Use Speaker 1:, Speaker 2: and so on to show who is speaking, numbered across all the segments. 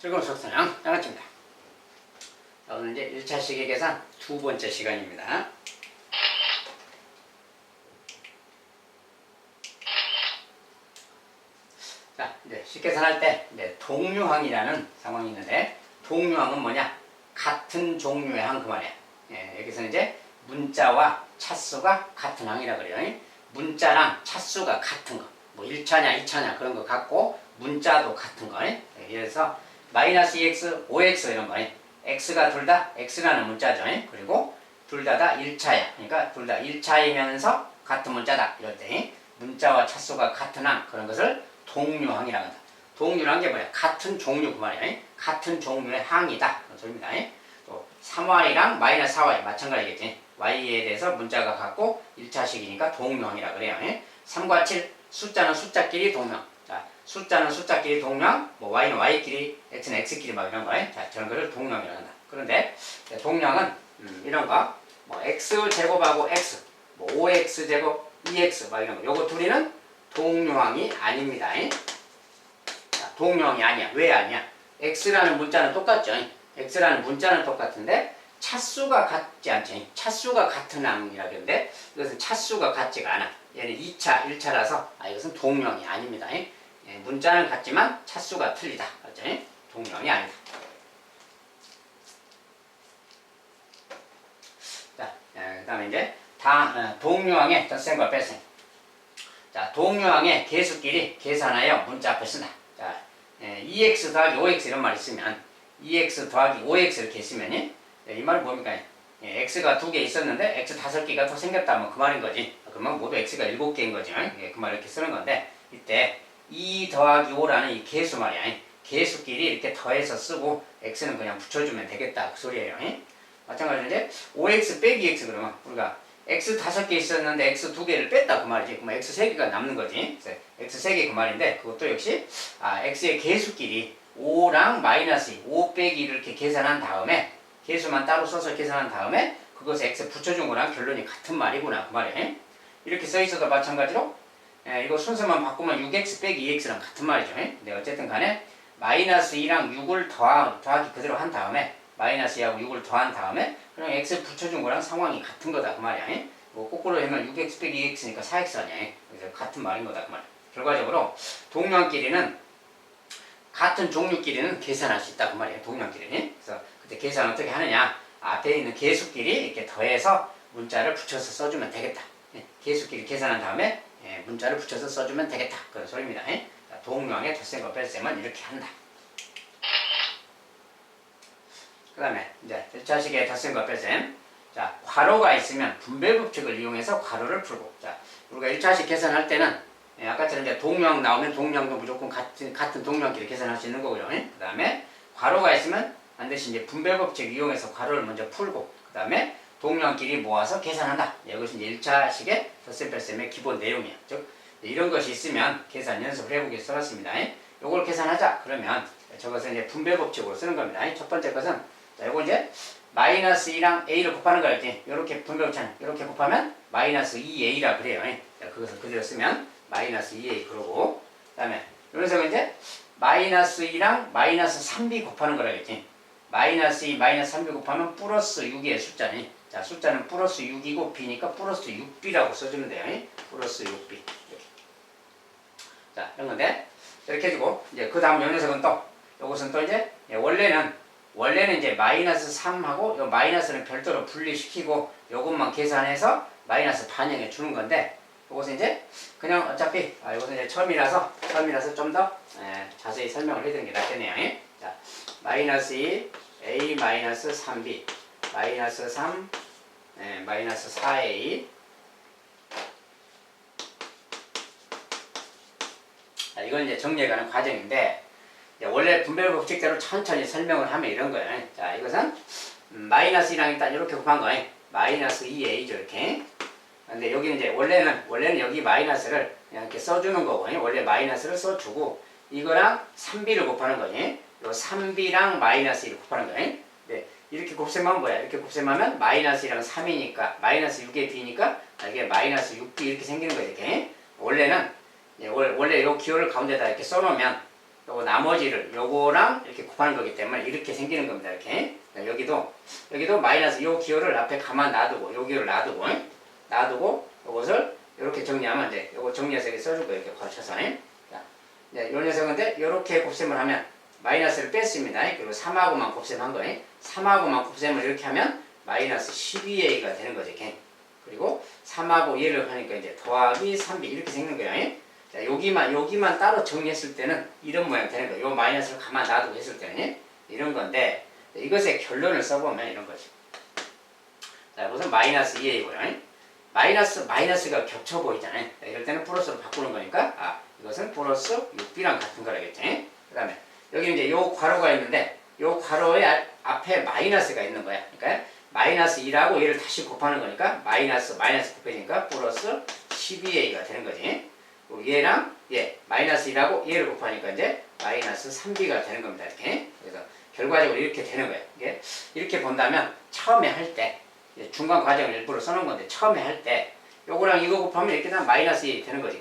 Speaker 1: 즐거운 수학사냥 양아치입니다. 오늘 이제 1차 시계 계산 두 번째 시간입니다. 자, 이제 식계산할 때 이제 동류항이라는 상황이 있는데, 동류항은 뭐냐? 같은 종류의 항, 그 말이야. 여기서는 이제 문자와 차수가 같은 항이라 그래요. 문자랑 차수가 같은 거, 뭐 1차냐 2차냐 그런 거 같고, 문자도 같은 거. 그래서 마이너스 2x, 5x 이런 거. x가 둘 다 x라는 문자죠. 그리고 둘 다 1차야. 그러니까 둘 다 1차이면서 같은 문자다. 이럴 때 문자와 차수가 같은 항, 그런 것을 동류항이라고 한다. 동류라는 게 뭐야? 같은 종류, 그 말이야. 같은 종류의 항이다. 그런 소리입니다. 또 3y랑 마이너스 4y 마찬가지겠지. y에 대해서 문자가 같고 1차식이니까 동류항이라 그래요. 3과 7 숫자는 숫자끼리 동류항. 자, 숫자는 숫자끼리 동류항, 뭐 y는 y끼리, x는 x끼리 막 이런 거. 자, 저런 거를 동류항이라고 한다. 그런데 동류항은 이런 거, 뭐 x 제곱하고 x, 뭐 5x 제곱, 2x 막 이런 거. 요거 둘이는 동류항이 아닙니다. 자, 동류항이 아니야. 왜 아니야? x라는 문자는 똑같죠. x라는 문자는 똑같은데 차수가 같지 않지. 차수가 같은 항이라 그러는데 이것은 차수가 같지가 않아. 얘는 2차, 1차라서 이것은 동류항이 아닙니다. 문자는 같지만 차수가 틀리다. 맞죠? 동류항이 아니다. 자, 그 다음에 이제 동류항의 덧셈과 뺄셈. 자, 동류항의 개수끼리 계산하여 문자 앞에 쓴다. 자, 2x 더하기 5x 이런 말 있으면 2x 더하기 5x 이렇게 있으면 이 말은 뭡니까? x가 2개 있었는데 x 5개가 더 생겼다면 그 말인 거지. 그러면 모두 x가 7개인 거지. 그 말 이렇게 쓰는 건데, 이때 2 더하기 5라는 이 개수 말이야. 개수끼리 이렇게 더해서 쓰고 x는 그냥 붙여주면 되겠다. 그 소리예요. 마찬가지로 이제 5x 빼기 x 그러면 우리가 x 5개 있었는데 x 2개를 뺐다 그 말이지. 그러면 x 3개가 남는 거지. x 3개 그 말인데, 그것도 역시 x의 개수끼리 5랑 마이너스 2, 5 빼기 이렇게 계산한 다음에, 개수만 따로 써서 계산한 다음에 그것에 x 붙여준 거랑 결론이 같은 말이구나 그 말이에요. 이렇게 써있어도 마찬가지로 이거 순서만 바꾸면 6x 빼기 2x랑 같은 말이죠. 근데 어쨌든 간에 마이너스 2랑 6을 더하기 그대로 한 다음에, 마이너스 2하고 6을 더한 다음에 그냥 x 붙여준 거랑 상황이 같은 거다 그 말이야. 뭐 거꾸로 하면 6x 빼기 2x니까 4x 아니야. 그래서 같은 말인 거다 그 말이야. 결과적으로 동류항끼리는, 같은 종류끼리는 계산할 수 있다 그 말이에요. 동류항끼리는. 그래서 그때 계산 어떻게 하느냐? 앞에 있는 개수끼리 이렇게 더해서 문자를 붙여서 써주면 되겠다. 개수끼리 계산한 다음에 문자를 붙여서 써주면 되겠다. 그런 소리입니다. 동류항의 덧셈과 뺄셈은 이렇게 한다. 그 다음에 이제 1차식의 덧셈과 뺄셈. 자, 괄호가 있으면 분배법칙을 이용해서 괄호를 풀고. 자, 우리가 1차식 계산할 때는 아까처럼 이제 동류항 나오면 동류항도 무조건 같은 동류항끼리 계산할 수 있는 거고요. 그 다음에 괄호가 있으면 반드시 이제 분배법칙 이용해서 괄호를 먼저 풀고, 그 다음에 동류항끼리 모아서 계산한다. 이것이 이제 1차식의 덧셈 뺄셈의 기본 내용이야. 즉 이런 것이 있으면 계산 연습을 해보기 위해서 써놨습니다. 이걸 계산하자 그러면 저것은 이제 분배법칙으로 쓰는 겁니다. 첫 번째 것은, 자, 요거 이제 마이너스 2랑 a를 곱하는 거였지. 이렇게 분배법칙은 이렇게 곱하면 마이너스 2a라 그래요. 자, 그것을 그대로 쓰면 마이너스 2a 그러고, 그 다음에 여기서 이제 마이너스 2랑 마이너스 3b 곱하는 거라겠지. 마이너스 2, 마이너스 3b 곱하면 플러스 6의 숫자니. 자, 숫자는 플러스 6이고 b니까 플러스 6b라고 써주면 돼요. 플러스 6b. 이렇게. 자, 이런 건데, 이렇게 해주고, 이제 그 다음 요 녀석은 또, 요것은 또 이제, 원래는 이제 마이너스 3하고, 요 마이너스는 별도로 분리시키고, 요것만 계산해서 마이너스 반영해 주는 건데, 요것은 이제, 그냥 어차피, 요것은 이제 처음이라서 좀 더 자세히 설명을 해드리는 게 낫겠네요. 자, 마이너스 2, a 마이너스 3b, 마이너스 3, 마이너스 4a. 자, 이건 이제 정리해가는 과정인데, 원래 분배법칙대로 천천히 설명을 하면 이런 거예요. 자, 이것은 마이너스 2랑 일단 이렇게 곱한 거예요. 마이너스 2a죠, 이렇게. 근데 여기는 이제 원래는 여기 마이너스를 그냥 이렇게 써주는 거거든요. 원래 마이너스를 써주고, 이거랑 3b를 곱하는 거예요. 요 3b랑 마이너스 1을 곱하는 거예요. 네, 이렇게 곱셈하면 뭐야? 이렇게 곱셈하면 마이너스 1랑 3이니까 마이너스 6의 b니까 이게 마이너스 6b 이렇게 생기는 거예요. 이렇게. 원래 이 기호를 가운데다 이렇게 써놓으면 요거 나머지를 요거랑 이렇게 곱하는 거기 때문에 이렇게 생기는 겁니다. 이렇게. 여기도 마이너스 요 기호를 앞에 가만 놔두고 요 기호를 놔두고 요것을 이렇게 정리하면 이제 요거 정리해서 이렇게 써줄 거예요. 이렇게 걸쳐서. 자, 이제 요 녀석인데 요렇게 곱셈을 하면 마이너스를 뺐습니다. 그리고 3하고만 곱셈한 거예요. 3하고만 곱셈을 이렇게 하면 마이너스 12a가 되는 거죠. 이렇게. 그리고 3하고 얘를 하니까 이제 더하기 3b 이렇게 생긴 거예요. 자, 여기만 따로 정리했을 때는 이런 모양 되는 거예요. 요 마이너스를 가만 놔두고 했을 때는 이런 건데 이것의 결론을 써보면 이런 거죠. 자, 우선 마이너스 2a고요. 마이너스가 겹쳐 보이잖아요. 이럴 때는 플러스로 바꾸는 거니까 이것은 플러스 6b랑 같은 거라겠죠. 그 다음에 여기 이제 요 괄호가 있는데 요 괄호의 앞에 마이너스가 있는 거야. 그러니까 마이너스 2라고 얘를 다시 곱하는 거니까 마이너스 곱해지니까 플러스 12a가 되는 거지. 얘랑 마이너스 2라고 얘를 곱하니까 이제 마이너스 3b가 되는 겁니다. 이렇게. 그래서 결과적으로 이렇게 되는 거예요. 이렇게 본다면 처음에 할 때 중간 과정을 일부러 써놓은 건데 처음에 할 때 요거랑 이거 곱하면 이렇게 되면 마이너스 2 되는 거지.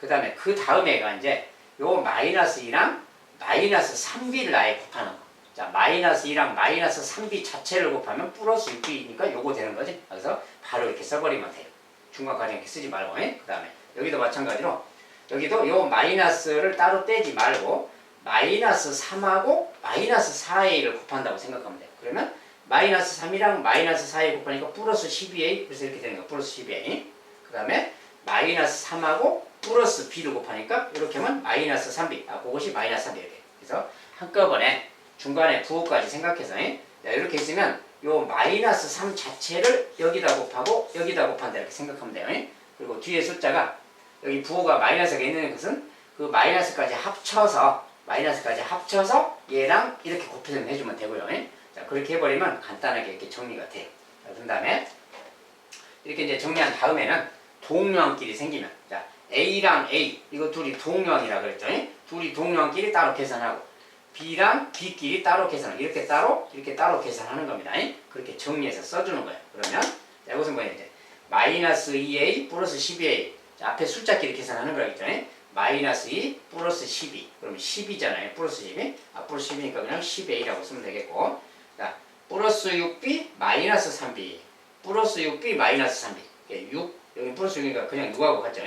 Speaker 1: 그 다음에 그 다음에가 이제 요 마이너스 2랑 마이너스 3b를 아예 곱하는 거. 자, 마이너스 2랑 마이너스 3b 자체를 곱하면 플러스 6b니까 요거 되는 거지. 그래서 바로 이렇게 써버리면 돼요. 중간 과정 이렇게 쓰지 말고. 그 다음에 여기도 마찬가지로 여기도 요 마이너스를 따로 떼지 말고 마이너스 3하고 마이너스 4a를 곱한다고 생각하면 돼요. 그러면 마이너스 3이랑 마이너스 4a 곱하니까 플러스 12a 그래서 이렇게 되는 거예요. 플러스 12a. 그 다음에 마이너스 3하고 플러스 b를 곱하니까 이렇게 하면 마이너스 3b. 그것이 마이너스 3b 이렇게. 그래서 한꺼번에 중간에 부호까지 생각해서 이렇게 있으면 요 마이너스 3 자체를 여기다 곱하고 여기다 곱한다 이렇게 생각하면 돼요. 그리고 뒤에 숫자가 여기 부호가 마이너스가 있는 것은 그 마이너스까지 합쳐서 얘랑 이렇게 곱해서 해주면 되고요. 자, 그렇게 해버리면 간단하게 이렇게 정리가 돼요. 그 다음에 이렇게 이제 정리한 다음에는 동류항끼리 생기면 자, A랑 A 이거 둘이 동류항이라 그랬죠. 둘이 동류항끼리 따로 계산하고 B랑 B끼리 따로 계산하고 이렇게 따로 계산하는 겁니다. 그렇게 정리해서 써주는 거예요. 그러면 자, 이것은 뭐예요? 이제 마이너스 2A 플러스 12A 자, 앞에 숫자끼리 계산하는 거라겠죠. 마이너스 2 플러스 12 그러면 10이잖아요. 플러스 12 플러스 12니까 그냥 10A라고 쓰면 되겠고 자, 플러스 6B 마이너스 3B 플러스 6B 마이너스 3B 6 여기 플러스 6이니까 그냥 6하고 같죠.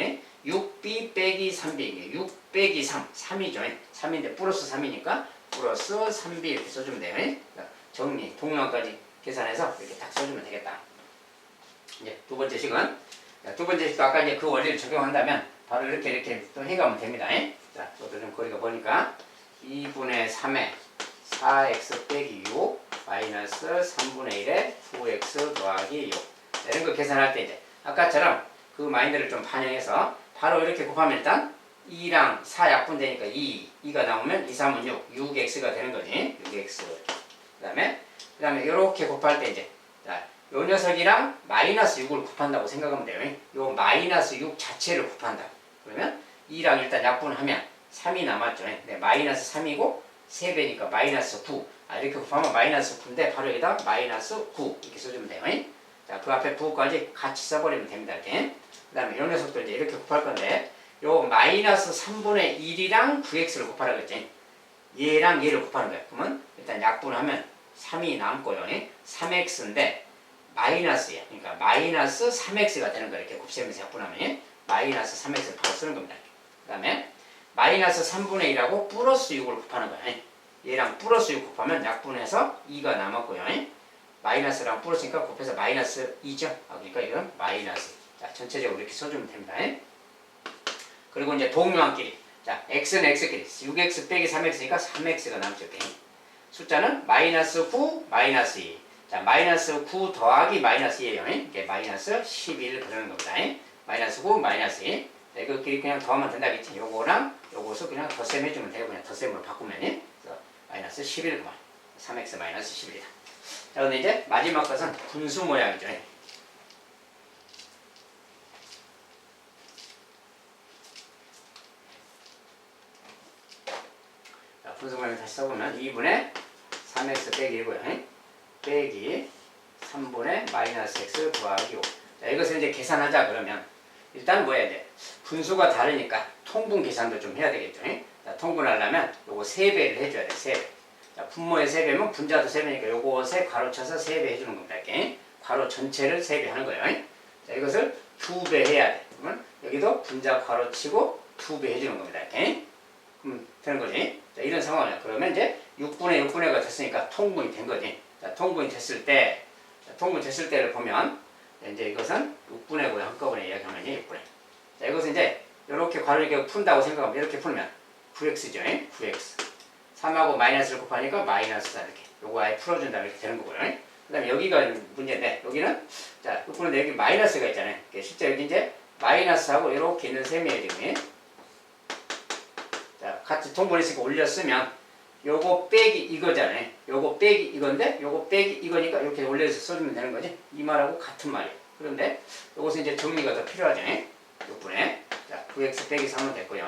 Speaker 1: 6B 빼기 3B 6 빼기 3 3이죠. 3인데 플러스 3이니까 플러스 3B 이렇게 써주면 돼요. 정리 동영까지 계산해서 이렇게 딱 써주면 되겠다. 이제 두 번째 식은 두 번째 식도 아까 이제 그 원리를 적용한다면 바로 이렇게 또 해가면 됩니다. 자, 저도 좀 거리가 보니까 2분의 3에 4x 빼기 6 마이너스 3분의 1에 9x 더하기 6 자, 이런 거 계산할 때 이제 아까처럼 그 마인드를 좀 반영해서 바로 이렇게 곱하면 일단 2랑 4 약분되니까 2가 나오면 2, 3은 6, 6x가 되는 거지. 6x 그 다음에 이렇게 곱할 때 이제 자, 요 녀석이랑 마이너스 6을 곱한다고 생각하면 돼요. 요 마이너스 6 자체를 곱한다. 그러면 2랑 일단 약분하면 3이 남았죠. 네, 마이너스 3이고 3배니까 마이너스 9 이렇게 곱하면 마이너스 9인데 바로 여기다 마이너스 9 이렇게 써주면 돼요. 자, 그 앞에 부호까지 같이 써버리면 됩니다. 이렇게. 그 다음에 요 녀석들 이제 이렇게 곱할 건데 요 마이너스 3분의 1이랑 9x를 곱하라 그랬지. 얘랑 얘를 곱하는 거야. 그러면 일단 약분하면 3이 남고요. 3x인데 마이너스야. 그러니까 마이너스 3x가 되는 거야. 이렇게 곱셈해서 약분하면 마이너스 3x를 바로 쓰는 겁니다. 그 다음에 마이너스 3분의 1하고 플러스 6을 곱하는 거야. 얘랑 플러스 6 곱하면 약분해서 2가 남았고요. 마이너스랑 플러스니까 곱해서 마이너스 2죠. 그러니까 이건 마이너스. 자, 전체적으로 이렇게 써주면 됩니다. 그리고 이제 동류항끼리. 자, x는 x끼리. 6x 빼기 3x니까 3x가 남죠. 숫자는 마이너스 9, 마이너스 2. 자, 마이너스 9 더하기 마이너스 2예요. 이게 마이너스 11 그러는 겁니다. 마이너스 9, 마이너스 2. 자, 이거끼리 그냥 더하면 된다겠지. 요거랑 요것을 그냥 덧셈 해주면 되고 그냥 덧셈으로 바꾸면 그래서 마이너스 11 그만. 3x 마이너스 11이다. 자, 근데 이제 마지막 것은 분수 모양이죠. 자, 분수 모양 다시 써보면 2분의 3x 빼기 1고요. 빼기 3분의 마이너스 x 더하기 5. 자, 이것을 이제 계산하자 그러면 일단 뭐 해야 돼? 분수가 다르니까 통분 계산도 좀 해야 되겠죠. 자, 자, 통분하려면 요거 3배를 해줘야 돼. 3배. 자, 분모의 3배면 분자도 3배니까 요것에 괄호 쳐서 3배 해주는 겁니다. 이렇게. 괄호 전체를 3배 하는 거예요. 자, 이것을 2배 해야 돼. 그러면 여기도 분자 괄호 치고 2배 해주는 겁니다. 이렇게. 그럼 되는 거지. 자, 이런 상황이야. 그러면 이제 6분의 6분의가 됐으니까 통분이 된 거지. 자, 통분이 됐을 때, 통분 됐을 때를 보면, 이제 이것은 6분의 9에 한꺼번에 이야기하면 6분의. 자, 이것은 이제 이렇게 괄호를 이렇게 푼다고 생각하면 이렇게 풀면 9x죠. 9x. 3하고 마이너스를 곱하니까 마이너스 4 이렇게. 요거 아예 풀어준다면 이렇게 되는 거고요. 그 다음에 여기가 문제인데, 여기는, 자, 6분의 여기 마이너스가 있잖아요. 실제 여기 이제 마이너스하고 이렇게 있는 셈이에요, 지금. 자, 같이 통분했으니까 올렸으면, 요거 빼기 이거잖아요. 요거 빼기 이건데, 요거 빼기 이거니까 이렇게 올려서 써주면 되는 거지. 이 말하고 같은 말이에요. 그런데, 요것은 이제 정리가 더 필요하죠. 6분의. 자, 9x 빼기 3은 됐고요.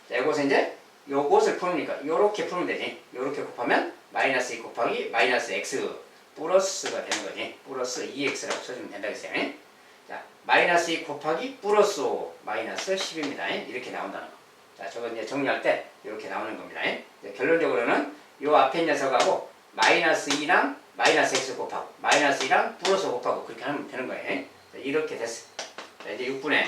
Speaker 1: 자, 요것은 이제, 요것을 푸니까, 요렇게 풀면 되지. 요렇게 곱하면, 마이너스 2 곱하기 마이너스 x 플러스가 되는 거지. 플러스 2x라고 써주면 된다 했어요. 자, 마이너스 2 곱하기 플러스 5 마이너스 10입니다. 이렇게 나온다는 거. 자, 저거 이제 정리할 때 이렇게 나오는 겁니다. 결론적으로는 요 앞에 녀석하고 마이너스 2랑 마이너스 x 곱하고 마이너스 2랑 플러스 곱하고 그렇게 하면 되는 거예요. 자, 이렇게 됐어. 자, 이제 6분의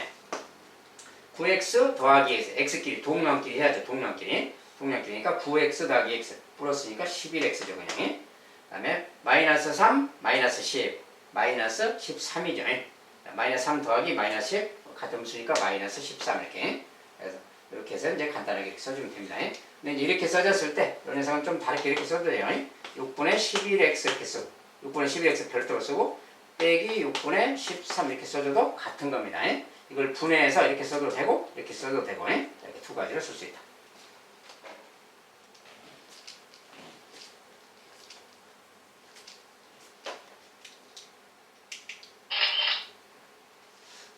Speaker 1: 9x 더하기 x, x끼리 동량끼리 해야죠. 동량끼리니까 9x 더하기 x 플러스니까 11x죠. 그냥. 그 다음에 마이너스 3, 마이너스 10, 마이너스 13이죠. 마이너스 3 더하기 마이너스 10 같은 수니까 마이너스 13 이렇게. 그래서 이렇게 해서 이제 간단하게 이렇게 써주면 됩니다. 근데 이제 이렇게 써졌을 때 이런 녀석은 좀 다르게 이렇게 써도 돼요. 6분의 11x 이렇게 쓰고 6분의 11x 별도로 쓰고 빼기 6분의 13 이렇게 써줘도 같은 겁니다. 이걸 분해해서 이렇게 써도 되고 이렇게 써도 되고 이렇게 두 가지를 쓸 수 있다.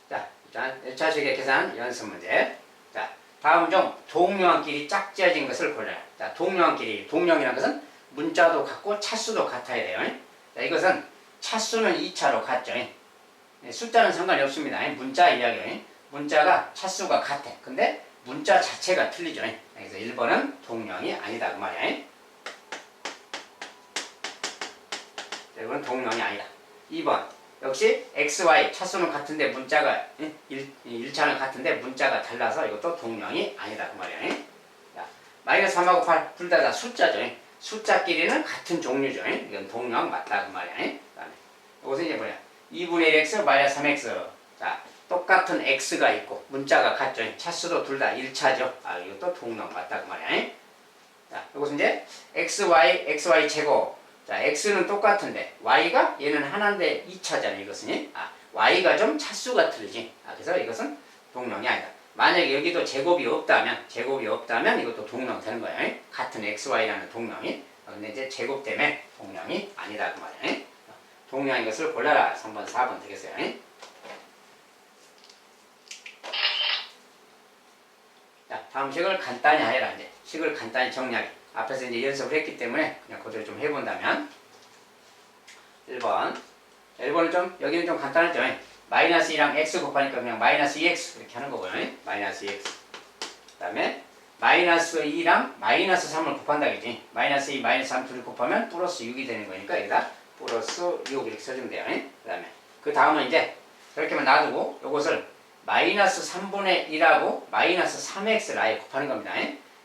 Speaker 1: 자, 일단 1차식의 계산 연습 문제. 자, 다음 중 동량끼리 짝지어진 것을 골라라. 자, 동량끼리, 동량이라는 것은 문자도 같고 차수도 같아야 돼요. 자, 이것은 차수는 2차로 같죠. 숫자는 상관이 없습니다. 문자 이야기예요. 문자가 차수가 같아. 근데 문자 자체가 틀리죠. 그래서 1번은 동량이 아니다 그 말이야. 1번은 동량이 아니다. 2번 역시 x, y 차수는 같은데 문자가 1차는 같은데 문자가 달라서 이것도 동량이 아니다 그 말이야. 자, 마이너스 3하고 8 둘 다 숫자죠. 숫자끼리는 같은 종류죠. 이건 동량 맞다 그 말이야. 그 다음에 이것은 이제 뭐야? 2분의 1x 마이너스 3x. 자, 똑같은 x가 있고 문자가 같죠. 차수도 둘 다 1차죠. 아, 이것도 동량 맞다 그 말이야. 자, 이것은 이제 xy 제곱. 자, x는 똑같은데 y가 얘는 하나인데 2차잖아요. 이것은. 아, y가 좀 차수가 틀리지. 아, 그래서 이것은 동량이 아니다. 만약에 여기도 제곱이 없다면 이것도 동량 되는 거예요. 같은 xy라는 동량이. 근데 이제 제곱 때문에 동량이 아니다 그 말이에요. 동량인 것을 골라라. 3번, 4번 되겠어요. 자, 다음 식을 간단히 하여라. 이제 식을 간단히 정리하기. 앞에서 이제 연습을 했기 때문에 그냥 그대로 좀 해본다면 1번. 1번은 좀 여기는 좀 간단했죠. 마이너스 2랑 x 곱하니까 그냥 마이너스 2x 이렇게 하는 거고요. 마이너스 2x. 그 다음에 마이너스 2랑 마이너스 3을 곱한다겠지. 마이너스 2, 마이너스 3 둘이 곱하면 플러스 6이 되는 거니까 여기다 플러스 6 이렇게 써주면 돼요. 그 다음에 그 다음은 이제 이렇게만 놔두고 이것을 마이너스 3분의 1하고 마이너스 3x를 아예 곱하는 겁니다.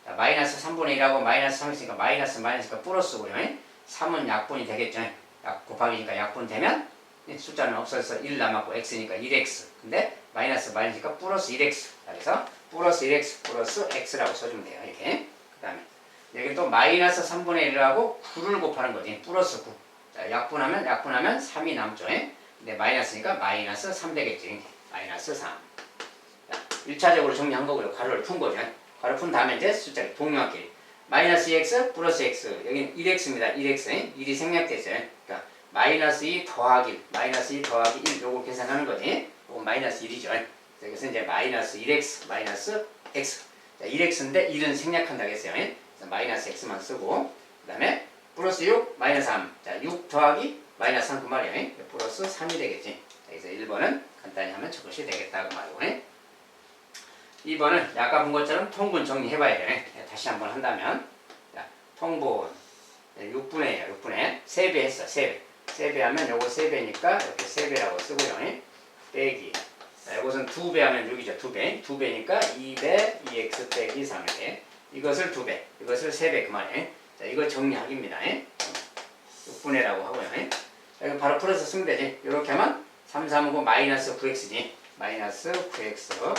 Speaker 1: 자, 마이너스 3분의 1하고 마이너스 3x니까 마이너스가 플러스고요. 3은 약분이 되겠죠. 곱하기니까 약분 되면 숫자는 없어서 1 남았고 x니까 1x. 근데 마이너스니까 플러스 1x. 그래서 플러스 1x 플러스 x라고 써주면 돼요. 이렇게. 그 다음에 여기 또 마이너스 3분의 1하고 9를 곱하는 거지. 플러스 9. 자, 약분하면 3이 남죠. 근데 마이너스니까 마이너스 3 되겠지. 마이너스 3. 자, 1차적으로 정리한 거고요. 괄호를 푼 거죠. 괄호 푼 다음에 이제 숫자를 동량끼리. 마이너스 2x 플러스 x. 여기는 1x입니다. 1x. 1이 생략됐어요. 그러니까 마이너스 2 더하기 1 요거 계산하는 거지. 요거 마이너스 1이죠. 여기서 이제 마이너스 1x 마이너스 x. 자, 1x인데 1은 생략한다고 했어요. 그래서 마이너스 x만 쓰고 그 다음에 플러스 6 마이너스 3. 자, 6 더하기 마이너스 3 그 말이에요. 플러스 3이 되겠지. 자, 그래서 1번은 간단히 하면 저것이 되겠다 그 말이고. 2번은 아까 본 것처럼 통분 정리해봐야 돼. 다시 한번 한다면 자, 통분 6분의 6분의 3배 했어. 3배. 3배 하면 요거 3배니까 이렇게 3배라고 쓰고요. 빼기. 자, 이것은 2배 하면 6이죠. 2배. 2배니까 2배 2x 빼기 3이렇게. 이것을 2배. 이것을 3배 그만해. 자, 이거 정리하기입니다. 6분의라고 하고요. 자, 이거 바로 풀어서 쓰면 되지. 이렇게 하면 3, 3하고 마이너스 9x지. 마이너스 9x. 그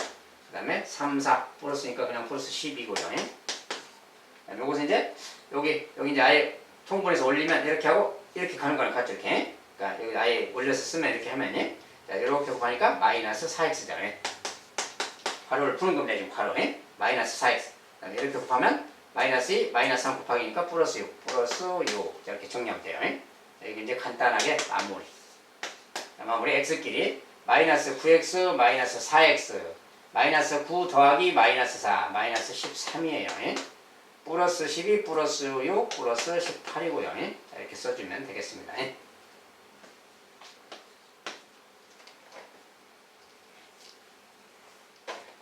Speaker 1: 다음에 3, 4 풀었으니까 그냥 플러스 10이고요. 요것은 이제 여기 이제 아예 통분해서 올리면 이렇게 하고 이렇게 가는 거랑 같죠. 이렇게. 그러니까 여기 아예 올려서 쓰면 이렇게 하면 자, 이렇게 곱하니까 마이너스 4x잖아요. 괄호를 푸는 겁니다. 지금 괄호. 마이너스 4x. 이렇게 곱하면 마이너스 2, 마이너스 3 곱하기니까 플러스 6, 플러스 6. 이렇게 정리하면 돼요. 자, 이게 이제 간단하게 마무리. 자, 마무리 x끼리 마이너스 9x, 마이너스 4x, 마이너스 9 더하기 마이너스 4, 마이너스 13이에요. 플러스 12, 플러스 6, 플러스 18이고요. 자, 이렇게 써주면 되겠습니다.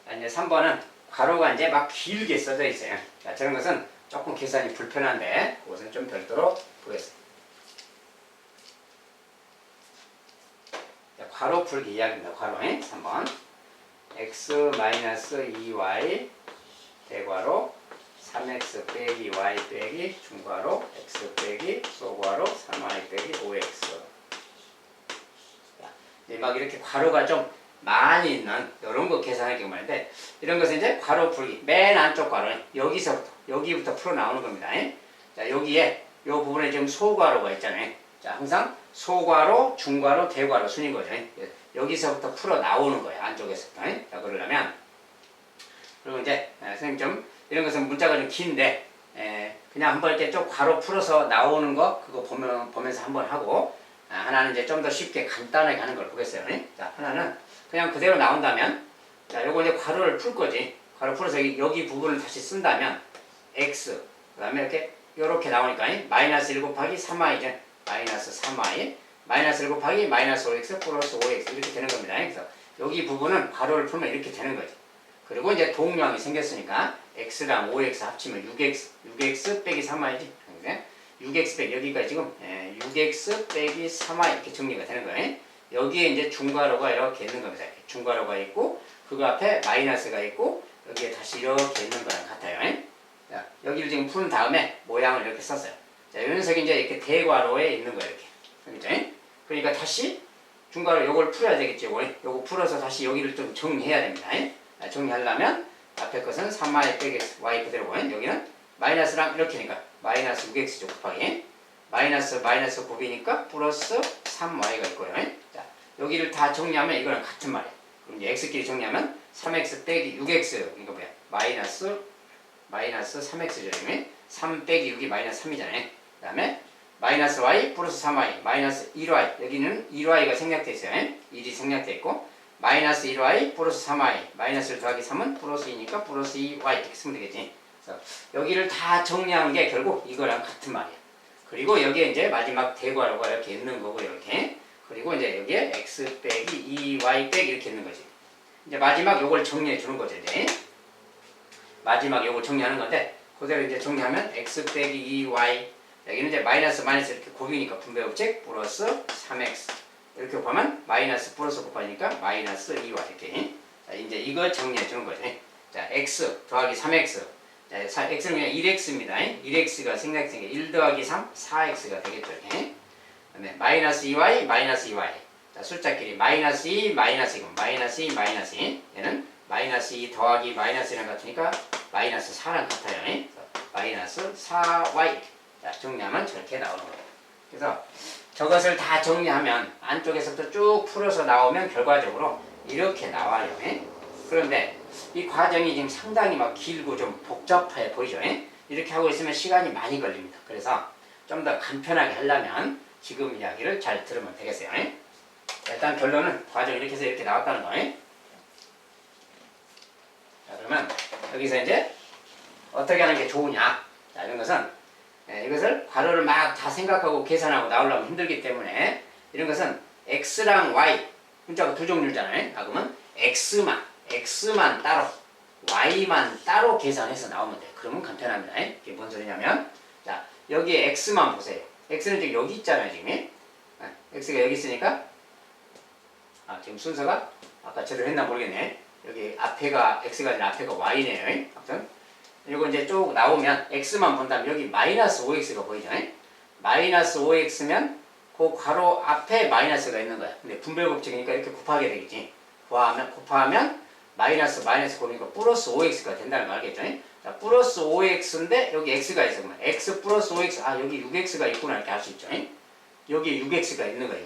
Speaker 1: 자, 이제 3번은 괄호가 이제 막 길게 써져 있어요. 자, 저런 것은 조금 계산이 불편한데, 그것은 좀 별도로 보겠습니다. 자, 괄호 풀기 이야기입니다. 괄호 3번. x-2y 대괄호 3x 빼기 y 빼기 중괄호 x 빼기 소괄호 3y 빼기 5x. 막 이렇게 괄호가 좀 많이 있는 이런 거 계산하기 말인데, 이런 것은 이제 괄호 풀기 맨 안쪽 괄호 여기부터 풀어 나오는 겁니다. 자, 여기에 이 부분에 지금 소괄호가 있잖아요. 자, 항상 소괄호, 중괄호, 대괄호 순인 거죠. 여기서부터 풀어 나오는 거예요. 안쪽에서부터. 자, 그러려면 그리고 이제 선생님 좀 이런 것은 문자가 좀 긴데 그냥 한번 이렇게 좀 괄호 풀어서 나오는 거 그거 보면서 한번 하고, 하나는 이제 좀 더 쉽게 간단하게 하는 걸 보겠어요. 자, 하나는 그냥 그대로 나온다면, 자, 요거 이제 괄호를 풀 거지. 괄호 풀어서 여기 부분을 다시 쓴다면 x 그 다음에 이렇게 나오니까 마이너스 1 곱하기 3y죠. 마이너스 3y 마이너스 1 곱하기 마이너스 5x 플러스 5x 이렇게 되는 겁니다. 그래서 여기 부분은 괄호를 풀면 이렇게 되는 거지. 그리고 이제 동류항이 생겼으니까 x랑 5x 합치면 6x 빼기 3y지. 6x 빼기 여기가 지금 6x 빼기 3y 이렇게 정리가 되는 거예요. 여기에 이제 중괄호가 이렇게 있는 겁니다. 중괄호가 있고 그거 앞에 마이너스가 있고 여기에 다시 이렇게 있는 거랑 같아요. 자, 여기를 지금 푸는 다음에 모양을 이렇게 썼어요. 자, 이 녀석이 이제 이렇게 대괄호에 있는 거예요. 이렇게. 그렇죠? 그러니까 다시 중괄호 요걸 풀어야 되겠죠. 요거 풀어서 다시 여기를 좀 정리해야 됩니다. 정리하려면 앞에 것은 3y 빼기 y 그대로고, 여기는 마이너스랑 이렇게니까 마이너스 6x죠. 곱하기 마이너스 9이니까 플러스 3y가 있고요. 자, 여기를 다 정리하면 이거랑 같은 말이에요. 그럼 이제 x끼리 정리하면 3x 빼기 6x 이거 뭐야? 마이너스 3x죠. 3 빼기 6이 마이너스 3이잖아요. 그 다음에 마이너스 y 플러스 3y 마이너스 1y 여기는 1y가 생략되어 있어요. 1이 생략되어 있고 마이너스 1y 플러스 3y 마이너스 1 더하기 3은 플러스 2니까 플러스 2y 이렇게 쓰면 되겠지. 그래서 여기를 다 정리하는 게 결국 이거랑 같은 말이야. 그리고 여기에 이제 마지막 대괄호가 이렇게 있는 거고 이렇게. 그리고 이제 여기에 x 빼기 2y 빼기 이렇게 있는 거지. 이제 마지막 요걸 정리해 주는 거죠. 이제 마지막 요걸 정리하는 건데 그대로 이제 정리하면 x 빼기 2y 여기는 이제 마이너스 이렇게 곱이니까 분배법칙 플러스 3x 이렇게 곱하면 마이너스 플러스 곱하니까 마이너스 2y 이렇게. 자, 이제 이거 정리해 주는 거죠. 자, x 더하기 3x. 자, x는 그냥 1x입니다. 1x가 생략된 게 1 더하기 3, 4x가 되겠죠. 이렇게. 그다음에 마이너스 2y, 마이너스 2y. 자, 숫자끼리 마이너스 2, 마이너스 2, 마이너스 2, 마이너스 2. 얘는 마이너스 2 더하기 마이너스 1랑 같으니까 마이너스 4랑 같아요. 그래서 마이너스 4y. 자, 정리하면 저렇게 나오는 거예요. 그래서 저것을 다 정리하면 안쪽에서부터 쭉 풀어서 나오면 결과적으로 이렇게 나와요. 그런데 이 과정이 지금 상당히 막 길고 좀 복잡해 보이죠. 이렇게 하고 있으면 시간이 많이 걸립니다. 그래서 좀 더 간편하게 하려면 지금 이야기를 잘 들으면 되겠어요. 일단 결론은 과정이 이렇게 해서 이렇게 나왔다는 거예요. 자, 그러면 여기서 이제 어떻게 하는 게 좋으냐. 자, 이런 것은 이것을 괄호를 막 다 생각하고 계산하고 나오려면 힘들기 때문에 이런 것은 x랑 y 문자가 두 종류잖아요. 그러면 x만 따로 y만 따로 계산해서 나오면 돼. 그러면 간편합니다. 이게 뭔 소리냐면, 자, 여기에 x만 보세요. x는 지금 여기 있잖아요, 지금. x가 여기 있으니까, 지금 순서가 아까 제대로 했나 모르겠네. 여기 앞에가 x가 아니라 앞에가 y네요. 아무튼 이거 이제 쭉 나오면 x만 본다면 여기 마이너스 5x가 보이죠. 마이너스 5x면 그 괄호 앞에 마이너스가 있는 거야. 근데 분별 법칙이니까 이렇게 곱하게 되겠지. 곱하면 마이너스 곱하니까 플러스 5x가 된다는 거 알겠죠? 자, 플러스 5x인데 여기 x가 있어. 그러면 x 플러스 5x, 여기 6x가 있구나 이렇게 할 수 있죠. 여기 6x가 있는 거야.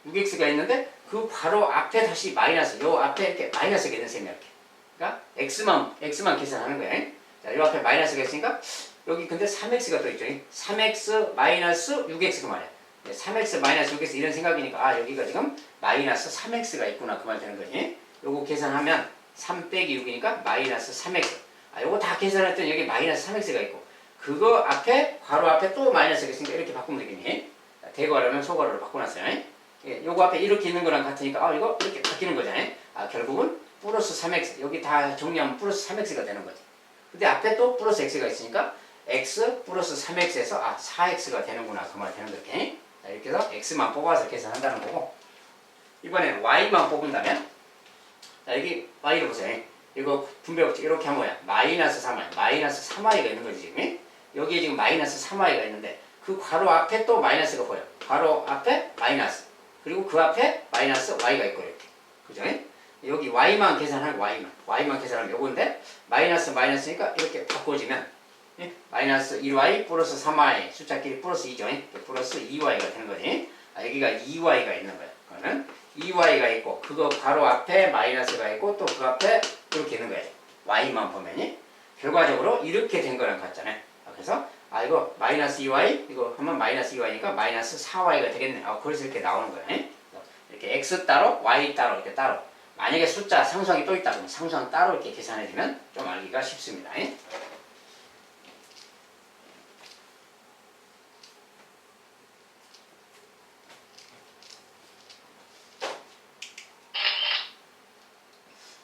Speaker 1: 6x가 있는데 그 바로 앞에 다시 마이너스, 요 앞에 이렇게 마이너스가 있는 셈이야. 이렇게. 그러니까 x만 계산하는 거야. 자, 요 앞에 마이너스가 있으니까 여기 근데 3x가 또 있죠. 3x 마이너스 6x가 말이야. 3x 마이너스 6x 이런 생각이니까 여기가 지금 마이너스 3x가 있구나 그 말 되는 거지. 요거 계산하면 3 빼기 6이니까 마이너스 3x. 요거 다 계산했더니 여기 마이너스 3x가 있고 그거 앞에 괄호 앞에 또 마이너스가 있으니까 이렇게 바꾸면 되겠니? 대괄호면 소괄호로 바꿔놨어요. 요거 앞에 이렇게 있는 거랑 같으니까 이거 이렇게 바뀌는 거잖아요. 결국은 플러스 3x 여기 다 정리하면 플러스 3x가 되는 거지. 근데 앞에 또 플러스 x가 있으니까 x 플러스 3x에서 4x가 되는구나 그 말 되는 거지. 자, 이렇게 해서 x만 뽑아서 계산한다는 거고 이번엔 y만 뽑는다면 자, 여기 y를 보세요. 이거 분배법칙 이렇게 하면 뭐야? 마이너스 3y 마이너스 3y가 있는 거지 지금. 여기에 지금 마이너스 3y가 있는데 그 괄호 앞에 또 마이너스가 보여. 괄호 앞에 마이너스 그리고 그 앞에 마이너스 y가 있고 이렇게 그죠? 여기 y만 계산하고 y만 계산하면 요건데 마이너스니까 이렇게 바꿔지면 마이너스 1y 플러스 3y 숫자끼리 플러스 2죠. 플러스 2y가 되는 거지. 여기가 2y가 있는 거야. 그러면 2y가 있고 그거 바로 앞에 마이너스가 있고 또 그 앞에 이렇게 있는 거야. y만 보면 결과적으로 이렇게 된 거랑 같잖아요. 그래서 이거 마이너스 2y 이거 하면 마이너스 2y니까 마이너스 4y가 되겠네. 그래서 이렇게 나오는 거예요. 이렇게 x 따로 y 따로 이렇게 따로 만약에 숫자 상수항이 또 있다 그러면 상수항 따로 이렇게 계산해주면 좀 알기가 쉽습니다.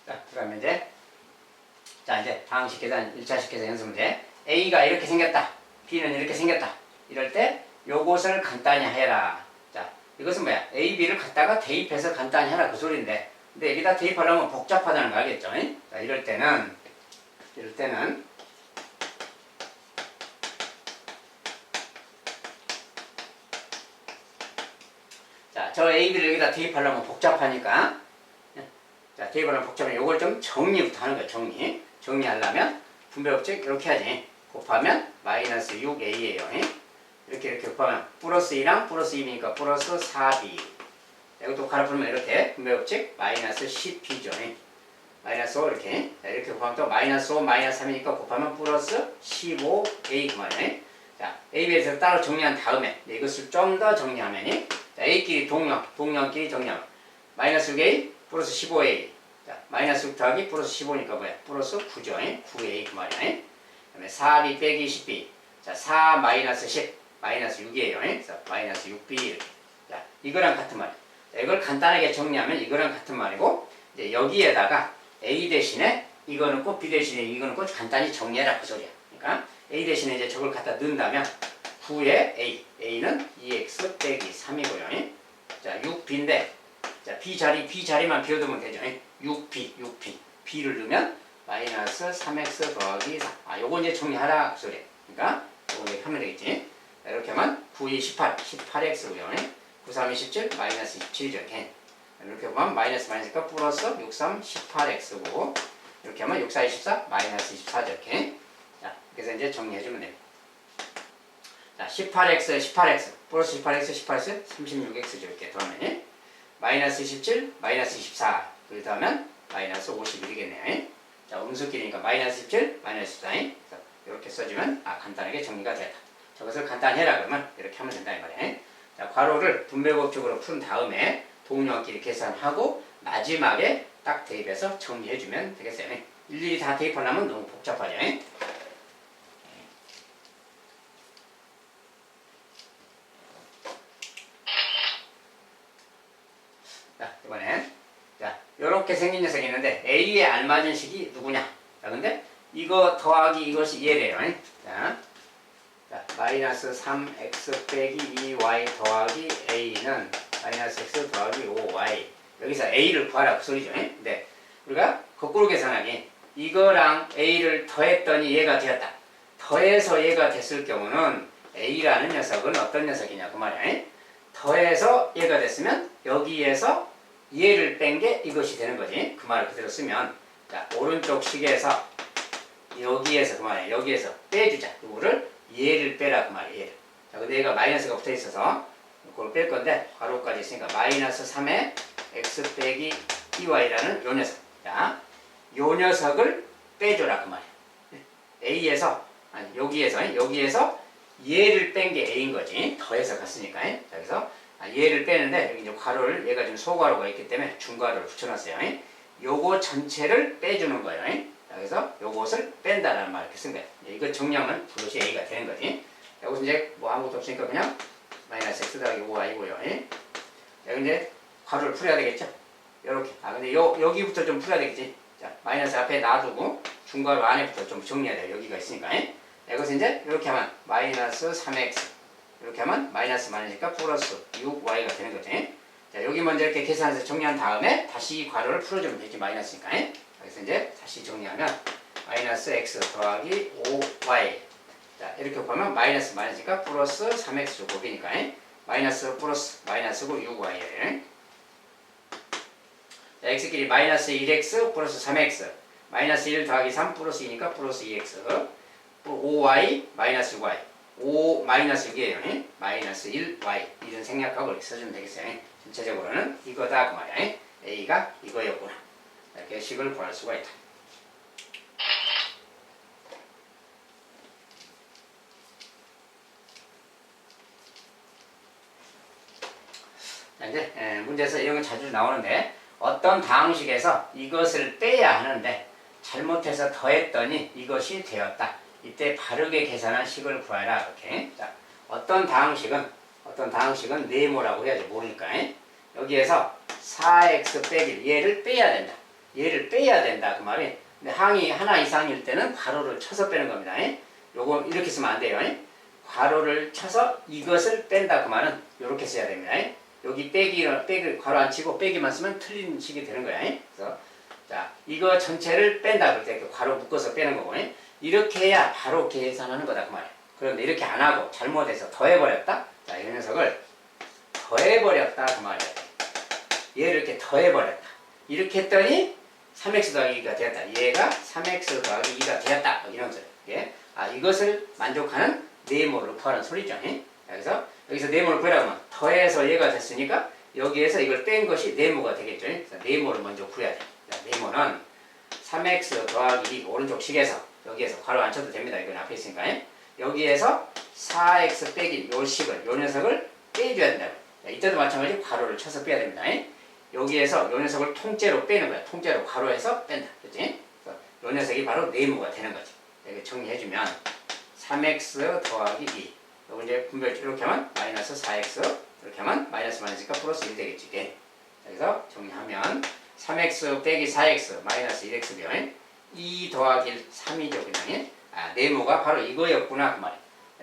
Speaker 1: 자, 그러면 이제 방식 계산 1차식 계산 연습 문제 A가 이렇게 생겼다. B는 이렇게 생겼다. 이럴 때 요것을 간단히 해라. 자, 이것은 뭐야? A, B를 갖다가 대입해서 간단히 해라 그 소리인데 근데 여기다 대입하려면 복잡하다는 거 알겠죠? 자, 이럴 때는 자, 저 A, B를 여기다 대입하려면 복잡하니까 자, 대입하려면 복잡하니까 요걸 좀 정리부터 하는 거야. 정리하려면 분배법칙 이렇게 하지. 곱하면 마이너스 6A예요. 이렇게 곱하면 플러스 2랑 플러스 2이니까 플러스 4B 이것도 갈아 풀면 이렇게 분배법칙 마이너스 10B죠. 마이너스 5 이렇게 이렇게 곱하면 또 마이너스 5 마이너스 3이니까 곱하면 플러스 15A 그 말이에요. 자, A, B에서 따로 정리한 다음에 이것을 좀 더 정리하면 자, A끼리 동량끼리 정리하면 마이너스 6A 플러스 15A 자, 마이너스 6 더하기 플러스 15니까 뭐야? 플러스 9죠. 9A 그 말이야. 그 다음에 4B 빼기 10B 자, 4 마이너스 10 마이너스 6이에요. 그래서 마이너스 6B 이렇게. 자, 이거랑 같은 말이야. 자, 이걸 간단하게 정리하면 이거랑 같은 말이고 이제 여기에다가 A 대신에 이거 넣고 B 대신에 이거 넣고 간단히 정리해라 그 소리야. 그러니까 A 대신에 이제 저걸 갖다 넣는다면 9에 A는 2x 빼기 3이고요. 자, 6B인데 자, B 자리만 비워두면 되죠. 6B B를 넣으면 마이너스 3x 더하기 4 요거 이제 정리하라 그 소리야. 그러니까 요거 이렇게 하면 되겠지. 자, 이렇게 하면 9, 2, 18x고요. 9, 3, 27, 마이너스 27이죠. 이렇게 보면 마이너스니까 플러스 6, 3, 18x고 이렇게 하면 6, 4, 24, 마이너스 24죠. 이렇게. 자, 그래서 이제 정리해주면 됩니다. 자, 18x, 플러스 18x, 36x죠. 이렇게 더하면 마이너스 27, 마이너스 24 그렇게 하면 마이너스 51이겠네요. 자, 음수끼리니까 마이너스 17, 마이너스 14 이렇게 써주면 간단하게 정리가 됐다. 저것을 간단히 해라 그러면 이렇게 하면 된다 이 말이에요. 자, 괄호를 분배법칙으로 푼 다음에 동료끼리 계산하고 마지막에 딱 대입해서 정리해주면 되겠어요. 일일이 다 대입하려면 너무 복잡하죠. 자, 이번엔 자, 요렇게 생긴 녀석이 있는데 A에 알맞은 식이 누구냐? 근데 이거 더하기 이것이 얘래요. 자, 마이너스 3x 빼기 2y 더하기 a는 마이너스 x 더하기 5y. 여기서 a를 구하라 그 소리죠. 근데 우리가 거꾸로 계산하기 이거랑 a를 더했더니 얘가 되었다. 더해서 얘가 됐을 경우는 a라는 녀석은 어떤 녀석이냐 그 말이야. 더해서 얘가 됐으면 여기에서 얘를 뺀 게 이것이 되는 거지. 그 말을 그대로 쓰면 자, 오른쪽 식에서 여기에서 그 말이야. 여기에서 빼주자. 이거를 얘를 빼라 그 말이야. 얘를. 자, 근데 얘가 마이너스가 붙어 있어서 이걸 뺄 건데 괄호까지 있으니까 마이너스 3에 x 빼기 2y라는 요 녀석. 자, 요 녀석을 빼줘라 그 말이야. a에서 아니 여기에서 얘를 뺀 게 a인 거지. 더해서 갔으니까. 자, 그래서 얘를 빼는데 여기 이제 괄호를 얘가 지금 소괄호가 있기 때문에 중괄호를 붙여놨어요. 요거 전체를 빼주는 거예요. 자, 그래서 요것을 뺀다라는 말을 이렇게 쓴 거예요. 이거 정리하면 그것이 a가 되는 거지. 여기서 이제 뭐 아무것도 없으니까 그냥 마이너스 x 더하기 5y고요. 자, 이제 괄호를 풀어야 되겠죠. 요렇게. 근데 여기부터 좀 풀어야 되겠지. 자, 마이너스 앞에 놔두고 중괄호 안에부터 좀 정리해야 돼요. 여기가 있으니까. 이것을 이제 이렇게 하면 마이너스 3x 이렇게 하면 마이너스 많으니까 플러스 6y가 되는 거지. 자, 여기 먼저 이렇게 계산해서 정리한 다음에 다시 괄호를 풀어주면 되지. 마이너스니까. 그래서 이제 다시 정리하면 마이너스 x 더하기 5y. 자, 이렇게 보면 마이너스니까 플러스 3x 곱이니까 마이너스 플러스 마이너스고 6y를. 자, x끼리 마이너스 1x 플러스 3x 마이너스 1 더하기 3 플러스 2니까 플러스 2x 5y 마이너스 y 5 마이너스 6이에요. 마이너스 1y 이런 생략하고 이렇게 써주면 되겠어요. 전체적으로는 이거다 그 말이야. a가 이거였구나. 이렇게 식을 구할 수가 있다. 자, 이제 문제에서 이런 건 자주 나오는데 어떤 다항식에서 이것을 빼야 하는데 잘못해서 더했더니 이것이 되었다. 이때 바르게 계산한 식을 구하라. 이렇게. 자, 어떤 다항식은 네모라고 해야지 모르니까. 여기에서 4x 빼기 얘를 빼야 된다. 얘를 빼야 된다 그 말이. 근데 항이 하나 이상일 때는 괄호를 쳐서 빼는 겁니다. 요거 이렇게 쓰면 안 돼요. 괄호를 쳐서 이것을 뺀다 그 말은 이렇게 써야 됩니다. 여기 빼기 괄호 안 치고 빼기만 쓰면 틀린 식이 되는 거야. 그래서 자, 이거 전체를 뺀다 그럴 때 괄호 묶어서 빼는 거고. 이렇게 해야 바로 계산하는 거다 그 말이야. 그런데 이렇게 안 하고 잘못해서 더해버렸다. 자, 이 녀석을 더해버렸다 그 말이야. 얘를 이렇게 더해버렸다. 이렇게 했더니 3x 더하기 2가 되었다. 얘가 3x 더하기 2가 되었다. 이런 소리. 예? 이것을 만족하는 네모를 구하는 소리죠. 그래서 여기서 네모를 구하라고 하면 더해서 얘가 됐으니까 여기에서 이걸 뺀 것이 네모가 되겠죠. 그래서 네모를 먼저 구해야 돼. 자, 네모는 3x 더하기 2 오른쪽 식에서 여기에서 괄호 안 쳐도 됩니다. 이건 앞에 있으니까. 여기에서 4x 빼기 요 식을 요 녀석을 빼줘야 된다. 이때도 마찬가지 괄호를 쳐서 빼야 됩니다. 여기에서 요 녀석을 통째로 빼는 거야. 통째로 괄호해서 뺀다. 그렇지? 요 녀석이 바로 네모가 되는 거지. 이렇게 정리해주면 3x 더하기 2 요거 이제 분별 이렇게 하면 마이너스 4x 이렇게 하면 마이너스니까 플러스 1 되겠지. 그래서 정리하면 3x 빼기 4x 마이너스 1x면 2 더하기 1 3이죠 그냥. 네모가 바로 이거였구나 그 말이야.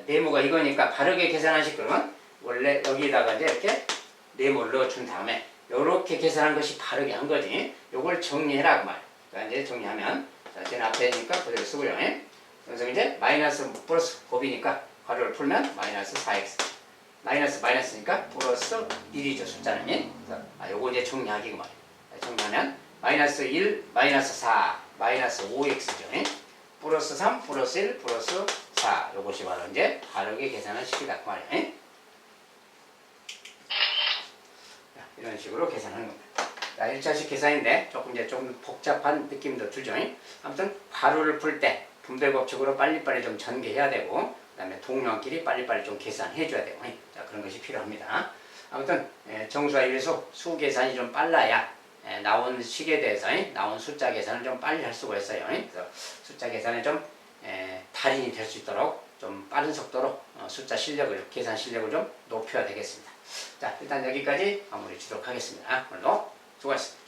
Speaker 1: 네모가 이거니까 바르게 계산하실 거면 원래 여기다가 이제 이렇게 네모를 넣어준 다음에 요렇게 계산한 것이 바르게 한 거지. 요걸 정리해라 그 말이야. 그러니까 이제 정리하면 자, 쟤는 앞에니까 그대로 쓰고요. 그래서 이제 마이너스 플러스 곱이니까 괄호를 풀면 마이너스 4x 마이너스니까 플러스 1이죠 숫자는. 그래서 요거 이제 정리하기 그 말이야. 정리하면 마이너스 1 마이너스 4 마이너스 5x죠. 플러스 3 플러스 1 플러스 4 요것이 바로 이제 바르게 계산한 식이다 그 말이야. 이런 식으로 계산하는 겁니다. 자, 1차식 계산인데 조금 복잡한 느낌도 들죠. 아무튼 괄호를 풀 때 분배법칙으로 빨리빨리 좀 전개해야 되고 그 다음에 동료끼리 빨리빨리 좀 계산해 줘야 되고 자, 그런 것이 필요합니다. 아무튼 정수와 일수 수 계산이 좀 빨라야 나온 식에 대해서 나온 숫자 계산을 좀 빨리 할 수가 있어요. 그래서 숫자 계산에 좀 달인이 될 수 있도록 좀 빠른 속도로 숫자 실력을 계산 실력을 좀 높여야 되겠습니다. 자, 일단 여기까지 마무리 짓도록 하겠습니다. 오늘도 수고하셨습니다.